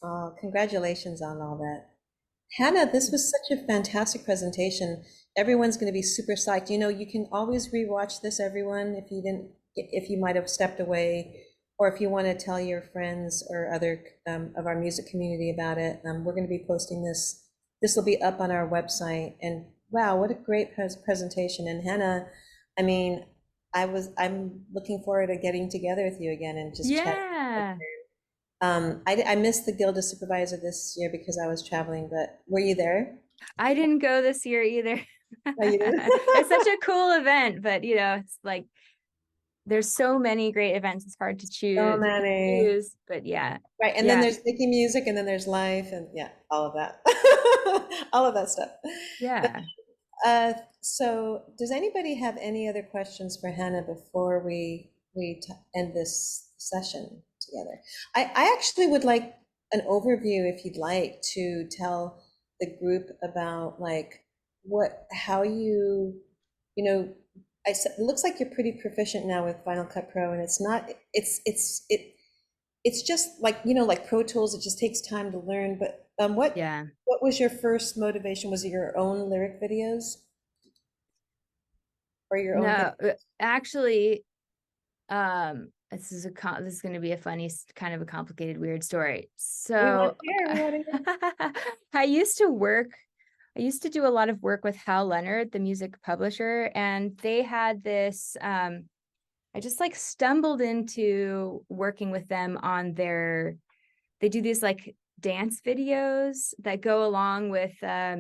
Oh, congratulations on all that. Hannah, this was such a fantastic presentation. Everyone's going to be super psyched. You can always rewatch this, everyone, if you might have stepped away, or if you want to tell your friends or other of our music community about it. We're going to be posting this. This will be up on our website. And wow, what a great presentation. And Hannah, I mean, I'm looking forward to getting together with you again and just chatting. Yeah. I missed the Gilda supervisor this year because I was traveling, but were you there? I didn't go this year either. Oh, you did? It's such a cool event, but it's like there's so many great events. It's hard to choose. So many. But yeah. Right. And then there's Mickey music, and then there's life, and yeah, all of that. All of that stuff. Yeah. So does anybody have any other questions for Hannah before we end this session together? I actually would like an overview, if you'd like, to tell the group about like how you know, it looks like you're pretty proficient now with Final Cut Pro, and it's just like, like Pro Tools, it just takes time to learn. But what was your first motivation? Was it your own lyric videos? Or your own? No, actually, this is going to be a funny, kind of a complicated, weird story. So I used to do a lot of work with Hal Leonard, the music publisher, and they had this, I just like stumbled into working with them on they do these like dance videos that go along with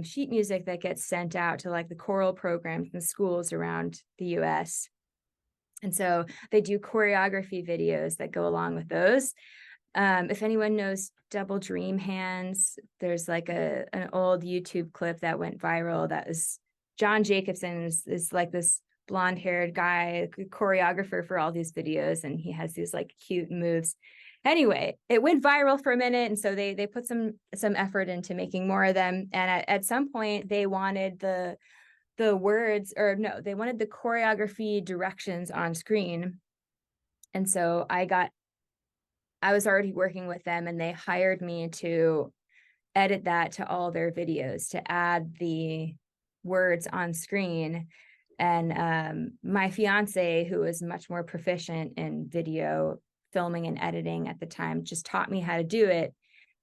sheet music that gets sent out to like the choral programs in schools around the US. And so they do choreography videos that go along with those. If anyone knows Double Dream Hands, there's like an old YouTube clip that went viral. That was John Jacobson is like this blonde haired guy, choreographer for all these videos. And he has these like cute moves. Anyway, it went viral for a minute. And so they put some effort into making more of them. And at some point they wanted the words, or no, they wanted the choreography directions on screen. And so I was already working with them, and they hired me to edit that to all their videos, to add the words on screen. And my fiance, who was much more proficient in video filming and editing at the time, just taught me how to do it.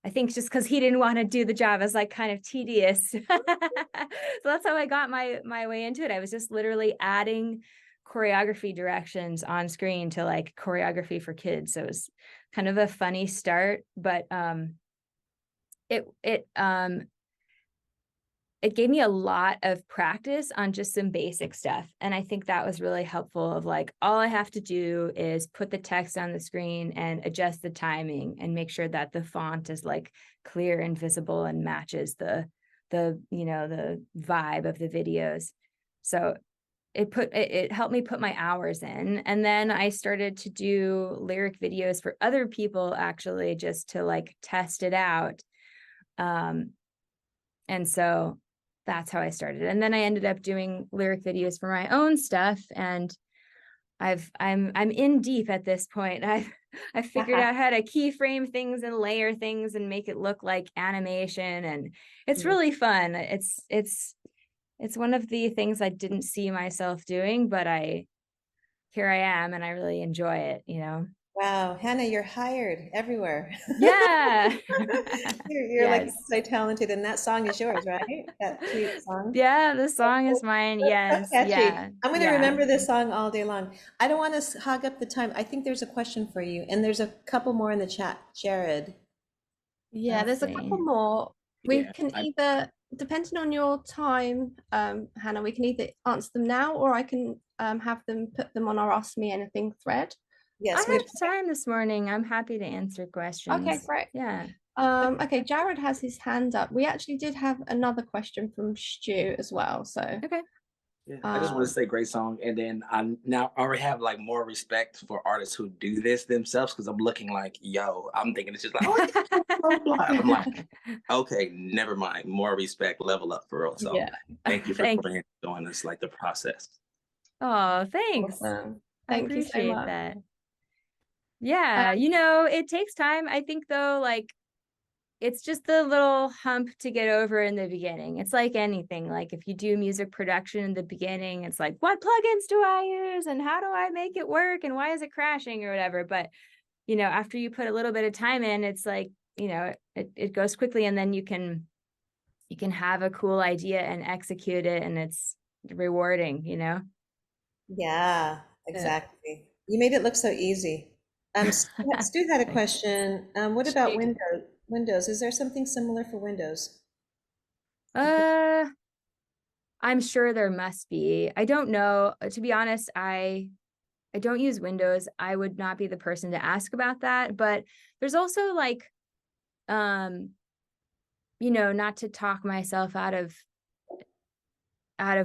I think just because he didn't want to do the job as like kind of tedious. So that's how I got my way into it. I was just literally adding choreography directions on screen to like choreography for kids. So it was kind of a funny start, but it gave me a lot of practice on just some basic stuff. And I think that was really helpful, of like, all I have to do is put the text on the screen and adjust the timing and make sure that the font is like clear and visible and matches the vibe of the videos. So it helped me put my hours in. And then I started to do lyric videos for other people, actually, just to like test it out. And so that's how I started. And then I ended up doing lyric videos for my own stuff. And I'm in deep at this point. I've figured out how to keyframe things and layer things and make it look like animation. And it's really fun. It's one of the things I didn't see myself doing, but here I am, and I really enjoy it, you know? Wow, Hannah, you're hired everywhere. Yeah. You're like Yes. multi-talented, and that song is yours, right? That cute song. Yeah, the song is mine. So Yes. catchy. Yeah. I'm going to Yeah. remember this song all day long. I don't want to hog up the time. I think there's a question for you, and there's a couple more in the chat. Jared. Yeah, Let's there's a see. couple more. We Yeah, can either, depending on your time, Hannah, we can either answer them now, or I can have them put them on our Ask Me Anything thread. Yes, I have time this morning. I'm happy to answer questions. Okay, great. Yeah. Okay, Jared has his hand up. We actually did have another question from Stu as well. So Okay. yeah. I just want Um, to say great song, and then I now already have like more respect for artists who do this themselves because I'm looking like, yo, I'm thinking it's just like, oh, blah, blah. I'm like, okay, never mind, more respect, level up for real. So yeah, thank you for Thank you. showing us like the process. Oh, thanks. awesome. I Thank you so appreciate much. that. Yeah, you know, it takes time. I think though, like it's just the little hump to get over in the beginning. It's like anything. Like if you do music production in the beginning, it's like, what plugins do I use and how do I make it work and why is it crashing or whatever. But you know, after you put a little bit of time in, it's like, you know, it goes quickly, and then you can have a cool idea and execute it, and it's rewarding, you know? yeah, exactly. You made it look so easy. Stu had a question. What about Stu. Windows? Windows, is there something similar for Windows? I'm sure there must be. I don't know. To be honest, I don't use Windows. I would not be the person to ask about that. But there's also like, you know, not to talk myself out of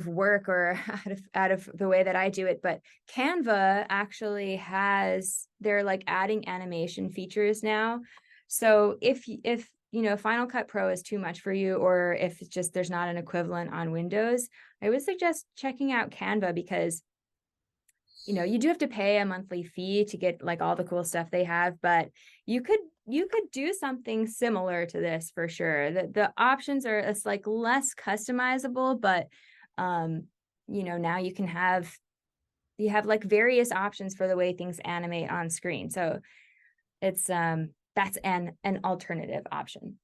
work or out of the way that I do it, but Canva actually they're like adding animation features now. So if you know Final Cut Pro is too much for you, or if it's just there's not an equivalent on Windows, I would suggest checking out Canva, because you know you do have to pay a monthly fee to get like all the cool stuff they have, but you could do something similar to this for sure. The options are, it's like less customizable, but you know, now you have like various options for the way things animate on screen. So it's that's an alternative option.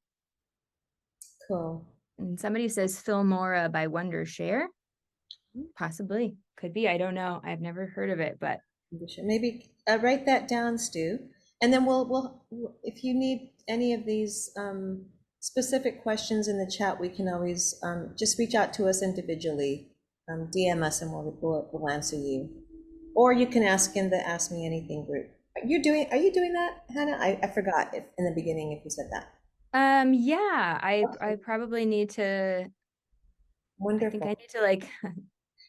Cool. And somebody says Filmora by Wondershare. Possibly, could be. I don't know. I've never heard of it, but Maybe write that down, Stu. And then we'll if you need any of these specific questions in the chat, we can always just reach out to us individually, DM us, and we'll answer you. Or you can ask in the Ask Me Anything group. Are you doing that, Hannah? I forgot if, in the beginning if you said that. yeah, I probably need to. Wonderful. I think I need to like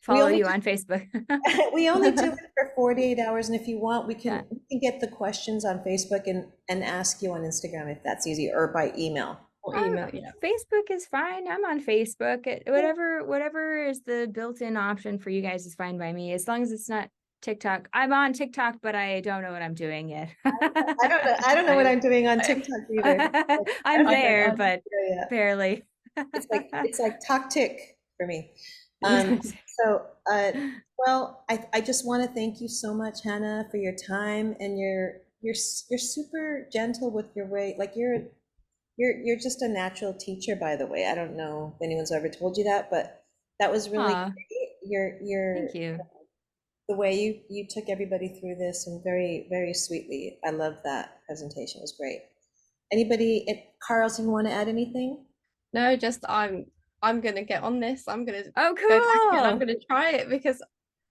follow you on Facebook. We only do it for 48 hours, and if you want, we can get the questions on Facebook and ask you on Instagram if that's easy, or by email. Or email, yeah. Facebook is fine. I'm on Facebook. Whatever is the built-in option for you guys is fine by me, as long as it's not TikTok. I'm on TikTok, but I don't know what I'm doing yet. I don't know what I'm doing on TikTok either. I'm there, but barely. It's like talk tick for me. So, well, I just want to thank you so much, Hannah, for your time, and you're super gentle with your way. Like you're just a natural teacher, by the way. I don't know if anyone's ever told you that, but that was really great. Thank you. The way you took everybody through this, and very, very sweetly. I love that presentation. It was great. Anybody, Carls, you want to add anything? No, just I'm gonna get on this. I'm gonna Oh, go back and I'm cool. gonna try it, because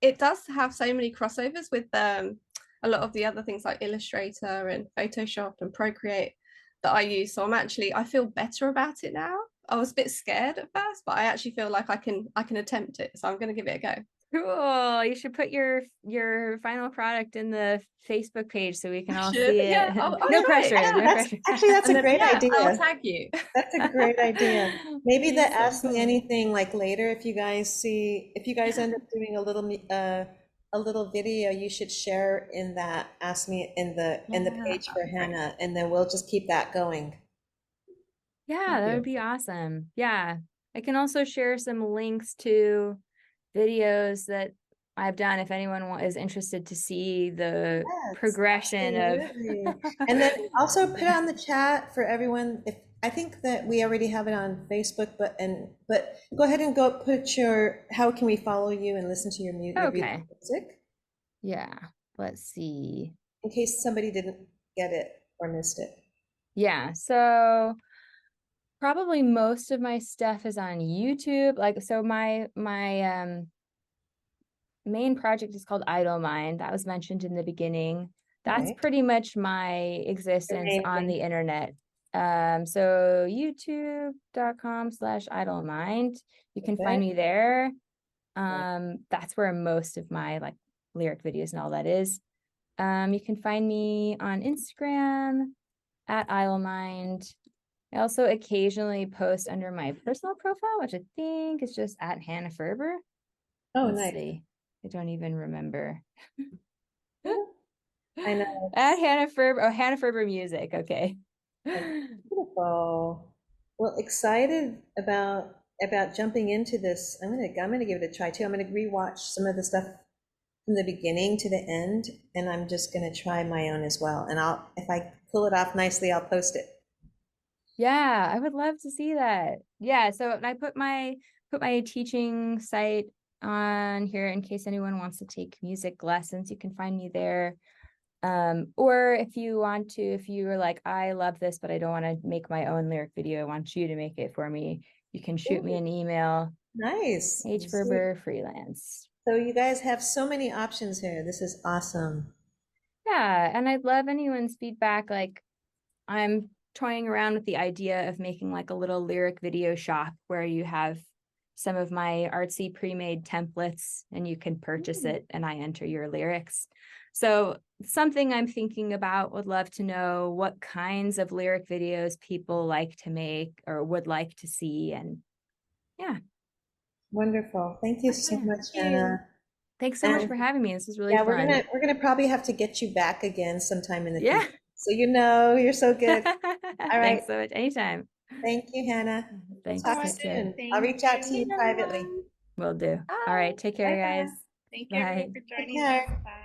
it does have so many crossovers with a lot of the other things like Illustrator and Photoshop and Procreate that I use. So I feel better about it now. I was a bit scared at first, but I actually feel like I can attempt it. So I'm gonna give it a go. Cool. You should put your final product in the Facebook page so we can all Should. see it. Yeah, I'll No try it. pressure. Yeah, No that's pressure. actually that's And a then, great yeah, I'll idea. tag you. That's a great idea. Maybe the Be so Ask Me cool. Anything, like later, if you guys end up doing a little video, you should share in that Ask Me in the Yeah, page for that'd be great. Hannah, and then we'll just keep that going. Yeah, that would be awesome. Yeah. I can also share some links to videos that I've done if anyone is interested to see the Yes, progression absolutely. of And then also put on the chat for everyone. If I think that we already have it on Facebook, but go ahead and put how can we follow you and listen to your Okay. music Yeah. Let's see. in case somebody didn't get it or missed it. Yeah. So probably most of my stuff is on YouTube. Like, so my main project is called Idle Mind. That was mentioned in the beginning. That's Right. pretty much my existence main on thing. the internet. So youtube.com/idlemind. You can find me there. That's where most of my like lyric videos and all that is. You can find me on Instagram at idlemind. I also occasionally post under my personal profile, which I think is just at Hannah Ferber. Oh, Let's nice. see. I don't even remember. I know. At Hannah Ferber. Oh, Hannah Ferber Music. Okay. Beautiful. Well, excited about jumping into this. I'm gonna give it a try too. I'm gonna rewatch some of the stuff from the beginning to the end, and I'm just gonna try my own as well. And if I pull it off nicely, I'll post it. Yeah, I would love to see that. Yeah, so I put my teaching site on here in case anyone wants to take music lessons. You can find me there. Or if you were like, I love this, but I don't want to make my own lyric video, I want you to make it for me, you can shoot me an email. Nice. Ferber freelance. So you guys have so many options here. This is awesome. Yeah, and I'd love anyone's feedback. Like, I'm toying around with the idea of making like a little lyric video shop where you have some of my artsy pre-made templates and you can purchase it and I enter your lyrics. So something I'm thinking about. Would love to know what kinds of lyric videos people like to make or would like to see. And yeah. Wonderful. Thank you so much, Hannah. Thanks so much for having me. This is really fun. We're gonna probably have to get you back again sometime in the future. Yeah. So you're so good. All right. Thanks so much. Anytime. Thank you, Hannah. Thanks. Talk soon. I'll reach out to you privately. Will do. All right. Take care, guys. Thank you Bye. everyone for joining Take care. us. Bye.